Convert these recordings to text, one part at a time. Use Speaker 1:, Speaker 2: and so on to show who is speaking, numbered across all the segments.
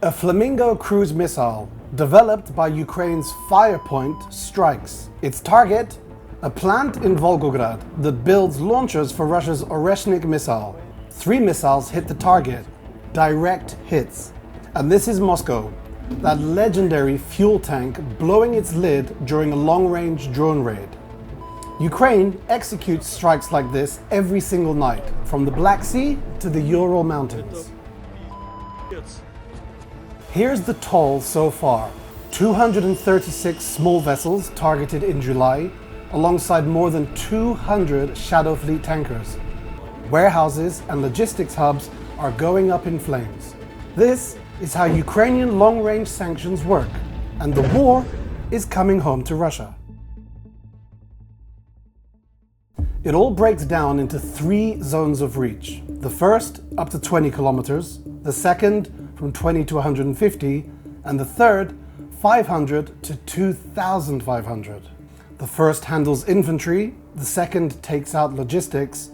Speaker 1: A Flamingo cruise missile, developed by Ukraine's Firepoint, strikes. Its target? A plant in Volgograd that builds launchers for Russia's Oreshnik missile. 3 missiles hit the target. Direct hits. And this is Moscow, that legendary fuel tank blowing its lid during a long-range drone raid. Ukraine executes strikes like this every single night, from the Black Sea to the Ural Mountains. Here's the toll so far. 236 small vessels targeted in July, alongside more than 200 Shadow Fleet tankers. Warehouses and logistics hubs are going up in flames. This is how Ukrainian long-range sanctions work, and the war is coming home to Russia. It all breaks down into 3 zones of reach. The first, up to 20 kilometers, the second, from 20 to 150, and the third, 500 to 2,500. The first handles infantry, the second takes out logistics,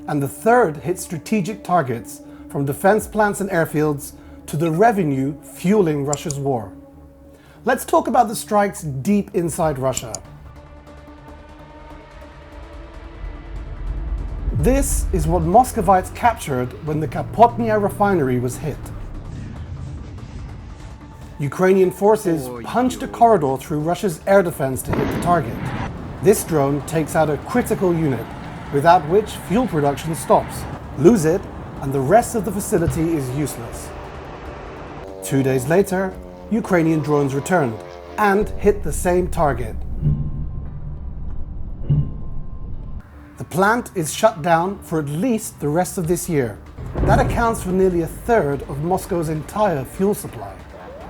Speaker 1: and the third hits strategic targets, from defense plants and airfields to the revenue fueling Russia's war. Let's talk about the strikes deep inside Russia. This is what Muscovites captured when the Kapotnia refinery was hit. Ukrainian forces punched a corridor through Russia's air defense to hit the target. This drone takes out a critical unit, without which fuel production stops. Lose it, and the rest of the facility is useless. 2 days later, Ukrainian drones returned and hit the same target. The plant is shut down for at least the rest of this year. That accounts for nearly a third of Moscow's entire fuel supply.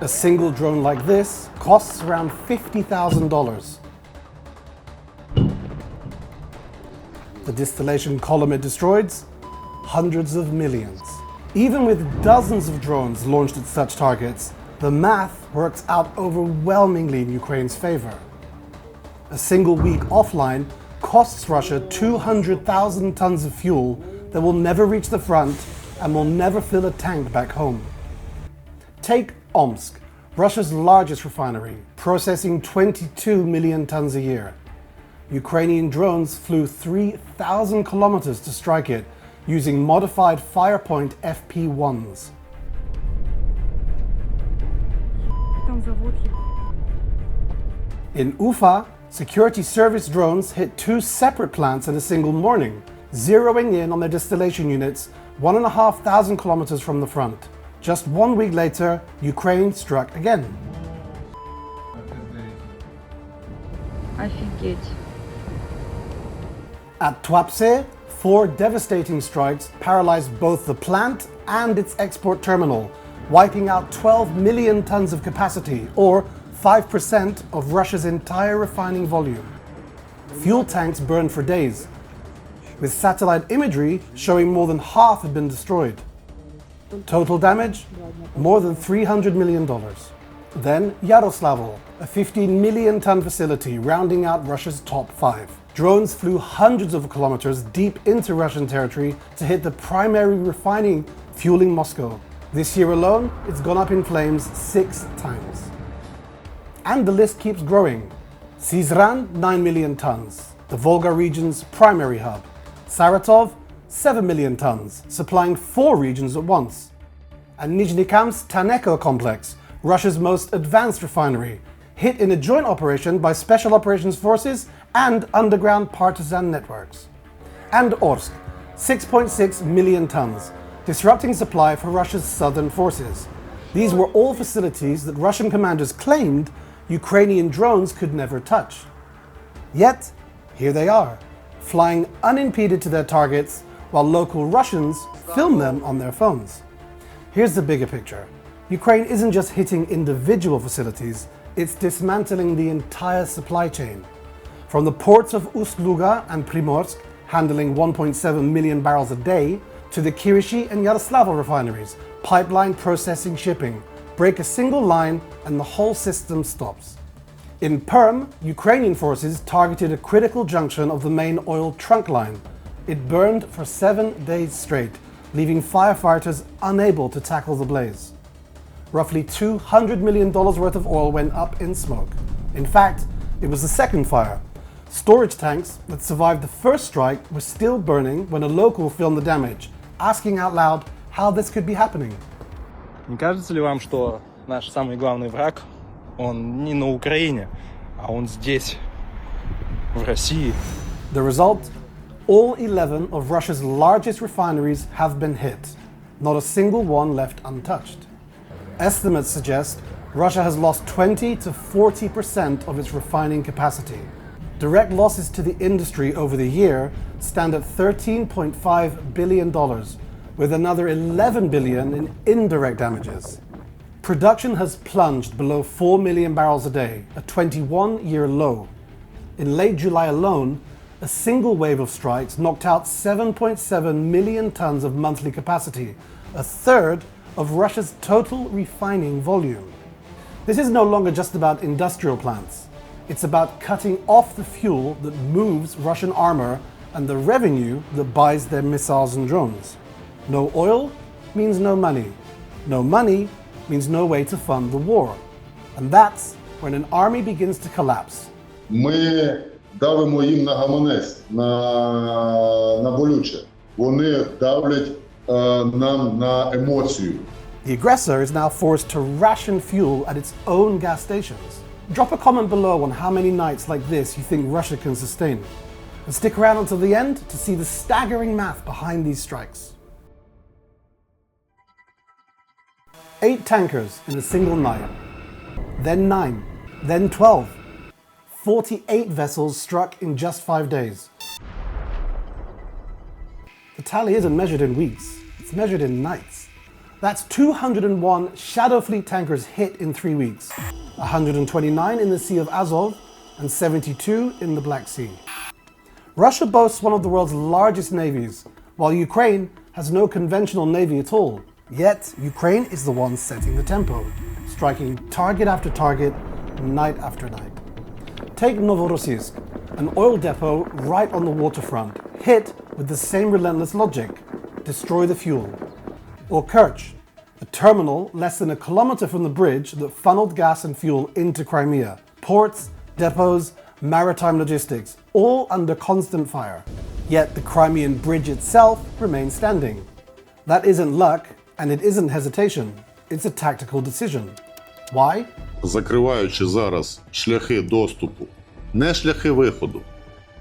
Speaker 1: A single drone like this costs around $50,000. The distillation column it destroys? Hundreds of millions. Even with dozens of drones launched at such targets, the math works out overwhelmingly in Ukraine's favor. A single week offline costs Russia 200,000 tons of fuel that will never reach the front and will never fill a tank back home. Take Omsk, Russia's largest refinery, processing 22 million tons a year. Ukrainian drones flew 3,000 kilometers to strike it, using modified Firepoint FP-1s. In Ufa, security service drones hit 2 separate plants in a single morning, zeroing in on their distillation units 1,500 kilometers from the front. Just 1 week later, Ukraine struck again.
Speaker 2: Офигеть.
Speaker 1: At Tuapse, 4 devastating strikes paralyzed both the plant and its export terminal, wiping out 12 million tons of capacity, or 5% of Russia's entire refining volume. Fuel tanks burned for days, with satellite imagery showing more than half had been destroyed. Total damage? More than $300 million. Then Yaroslavl, a 15 million ton facility rounding out Russia's top 5. Drones flew hundreds of kilometers deep into Russian territory to hit the primary refining fueling Moscow. This year alone, it's gone up in flames 6 times. And the list keeps growing. Syzran, 9 million tons, the Volga region's primary hub. Saratov, 7 million tons, supplying 4 regions at once. And Nizhnykam's Taneko complex, Russia's most advanced refinery, hit in a joint operation by Special Operations Forces and underground partisan networks. And Orsk, 6.6 million tons, disrupting supply for Russia's southern forces. These were all facilities that Russian commanders claimed Ukrainian drones could never touch. Yet, here they are, flying unimpeded to their targets, while local Russians film them on their phones. Here's the bigger picture. Ukraine isn't just hitting individual facilities, it's dismantling the entire supply chain. From the ports of Ust-Luga and Primorsk, handling 1.7 million barrels a day, to the Kirishi and Yaroslavl refineries, pipeline processing shipping. Break a single line and the whole system stops. In Perm, Ukrainian forces targeted a critical junction of the main oil trunk line. It burned for 7 days straight, leaving firefighters unable to tackle the blaze. Roughly $200 million worth of oil went up in smoke. In fact, it was the second fire. Storage tanks that survived the first strike were still burning when a local filmed the damage, asking out loud how this could be happening.
Speaker 2: Не кажется ли вам, что наш самый главный враг, он не на Украине, а он здесь, в России?
Speaker 1: The result? All 11 of Russia's largest refineries have been hit. Not a single one left untouched. Estimates suggest Russia has lost 20 to 40% of its refining capacity. Direct losses to the industry over the year stand at $13.5 billion, with another $11 billion in indirect damages. Production has plunged below 4 million barrels a day, a 21-year low. In late July alone, a single wave of strikes knocked out 7.7 million tons of monthly capacity, a third of Russia's total refining volume. This is no longer just about industrial plants. It's about cutting off the fuel that moves Russian armor and the revenue that buys their missiles and drones. No oil means no money. No money means no way to fund the war. And that's when an army begins to collapse.
Speaker 3: Ми давимо їм на гаманець, на болюче. Вони давлять нам на емоцію.
Speaker 1: The aggressor is now forced to ration fuel at its own gas stations. Drop a comment below on how many nights like this you think Russia can sustain. And stick around until the end to see the staggering math behind these strikes. 8 tankers in a single night, then 9, then 12. 48 vessels struck in just 5 days. The tally isn't measured in weeks, it's measured in nights. That's 201 Shadow Fleet tankers hit in 3 weeks, 129 in the Sea of Azov and 72 in the Black Sea. Russia boasts one of the world's largest navies, while Ukraine has no conventional navy at all. Yet, Ukraine is the one setting the tempo, striking target after target, night after night. Take Novorossiysk, an oil depot right on the waterfront, hit with the same relentless logic: destroy the fuel. Or Kerch, a terminal less than a kilometer from the bridge that funneled gas and fuel into Crimea. Ports, depots, maritime logistics, all under constant fire. Yet the Crimean bridge itself remains standing. That isn't luck, and it isn't hesitation. It's a tactical decision. Why?
Speaker 3: Закриваючи зараз шляхи доступу, не шляхи виходу.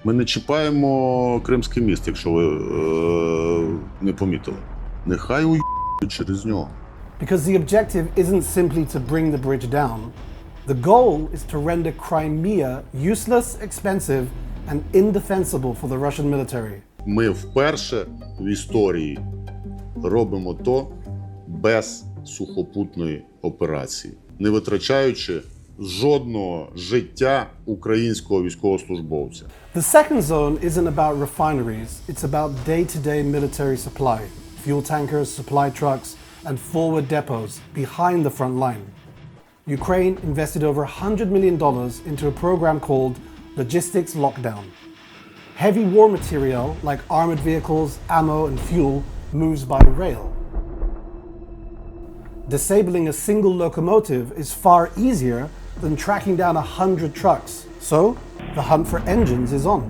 Speaker 3: Ми не чіпаємо Кримський міст, якщо ви не помітили. Нехай уїбуть через нього.
Speaker 1: Because the objective isn't simply to bring the bridge down. The goal is to render Crimea useless, expensive, and indefensible for the Russian military.
Speaker 3: Ми вперше в історії робимо то без сухопутної операції, не витрачаючи жодного життя українського військовослужбовця.
Speaker 1: The second zone isn't about refineries, it's about day-to-day military supply, fuel tankers, supply trucks, and forward depots behind the front line. Ukraine invested over $100 million into a program called Logistics Lockdown. Heavy war material like armored vehicles, ammo, and fuel moves by rail. Disabling a single locomotive is far easier than tracking down 100 trucks. So, the hunt for engines is on.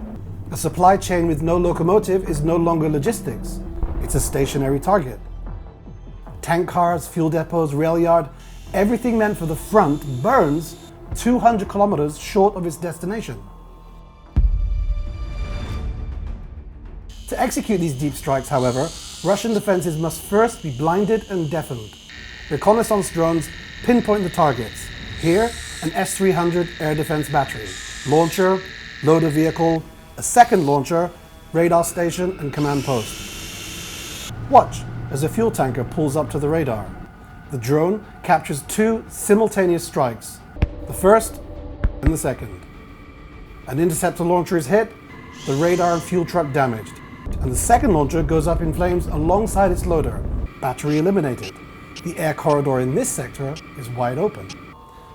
Speaker 1: A supply chain with no locomotive is no longer logistics. It's a stationary target. Tank cars, fuel depots, rail yard, everything meant for the front burns 200 kilometers short of its destination. To execute these deep strikes, however, Russian defenses must first be blinded and deafened. Reconnaissance drones pinpoint the targets. Here, an S-300 air defense battery, launcher, loader vehicle, a second launcher, radar station, and command post. Watch as a fuel tanker pulls up to the radar. The drone captures 2 simultaneous strikes, the first and the second. An interceptor launcher is hit, the radar and fuel truck damaged, and the second launcher goes up in flames alongside its loader, battery eliminated. The air corridor in this sector is wide open.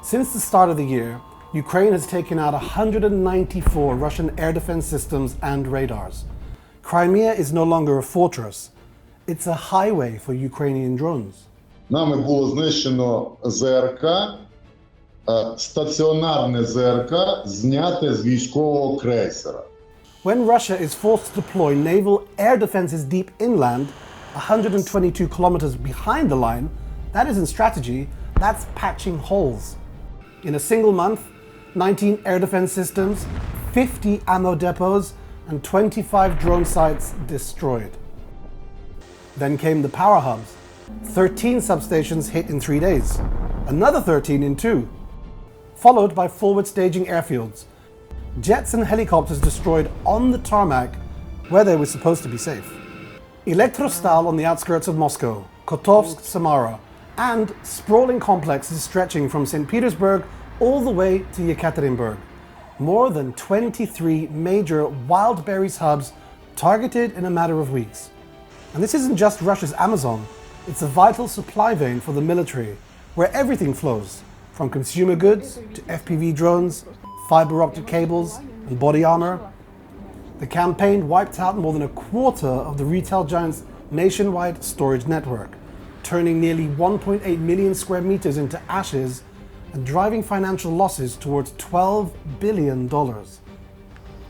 Speaker 1: Since the start of the year, Ukraine has taken out 194 Russian air defense systems and radars. Crimea is no longer a fortress, it's a highway for Ukrainian drones.
Speaker 3: Нами було знищено ЗРК, стаціонарне ЗРК, зняте з військового крейсера.
Speaker 1: When Russia is forced to deploy naval air defenses deep inland, 122 kilometers behind the line, that isn't strategy, that's patching holes. In a single month, 19 air defense systems, 50 ammo depots, and 25 drone sites destroyed. Then came the power hubs. 13 substations hit in 3 days, another 13 in 2, followed by forward staging airfields. Jets and helicopters destroyed on the tarmac where they were supposed to be safe. Elektrostal on the outskirts of Moscow, Kotovsk, Samara, and sprawling complexes stretching from St. Petersburg all the way to Yekaterinburg. More than 23 major wild berries hubs targeted in a matter of weeks. And this isn't just Russia's Amazon, it's a vital supply vein for the military, where everything flows, from consumer goods to FPV drones, fiber optic cables, and body armor. The campaign wiped out more than a quarter of the retail giant's nationwide storage network, turning nearly 1.8 million square meters into ashes and driving financial losses towards $12 billion.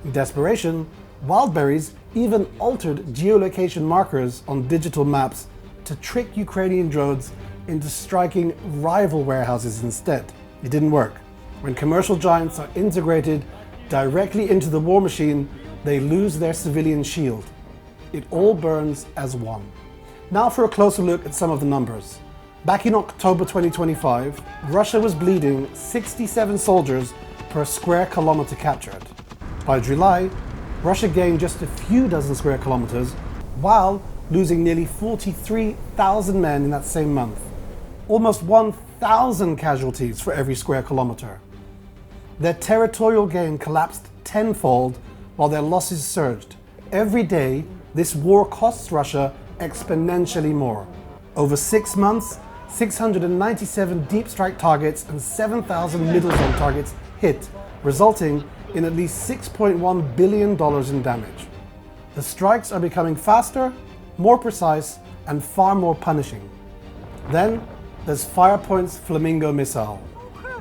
Speaker 1: In desperation, Wildberries even altered geolocation markers on digital maps to trick Ukrainian drones into striking rival warehouses instead. It didn't work. When commercial giants are integrated directly into the war machine, they lose their civilian shield. It all burns as one. Now for a closer look at some of the numbers. Back in October 2025, Russia was bleeding 67 soldiers per square kilometer captured. By July, Russia gained just a few dozen square kilometers, while losing nearly 43,000 men in that same month. Almost 1,000 casualties for every square kilometer. Their territorial gain collapsed tenfold while their losses surged. Every day, this war costs Russia exponentially more. Over 6 months, 697 deep strike targets and 7,000 middle zone targets hit, resulting in at least $6.1 billion in damage. The strikes are becoming faster, more precise, and far more punishing. Then, there's Firepoint's Flamingo missile.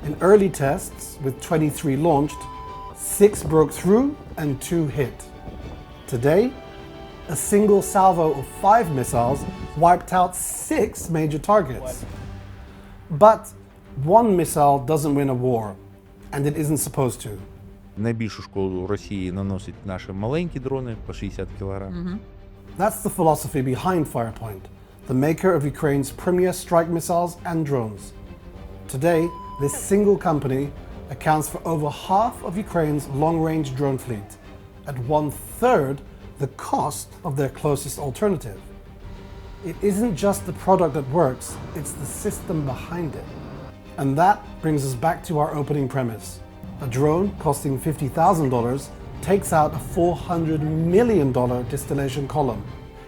Speaker 1: In early tests, with 23 launched, 6 broke through and 2 hit. Today, a single salvo of 5 missiles wiped out 6 major targets. But one missile doesn't win a war, and it isn't supposed to.
Speaker 4: Найбільшу шкоду Росії наносять наші маленькі дрони по 60 кг.
Speaker 1: That's the philosophy behind Firepoint, the maker of Ukraine's premier strike missiles and drones. Today, this single company accounts for over half of Ukraine's long-range drone fleet, at 1/3 the cost of their closest alternative. It isn't just the product that works, it's the system behind it. And that brings us back to our opening premise. A drone costing $50,000 takes out a $400 million distillation column.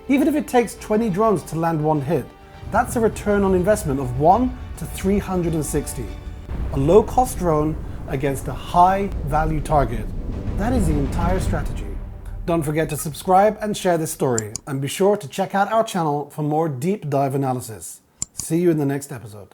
Speaker 1: Even if it takes 20 drones to land one hit, that's a return on investment of 1 to 360. A low-cost drone against a high-value target. That is the entire strategy. Don't forget to subscribe and share this story, and be sure to check out our channel for more deep dive analysis. See you in the next episode.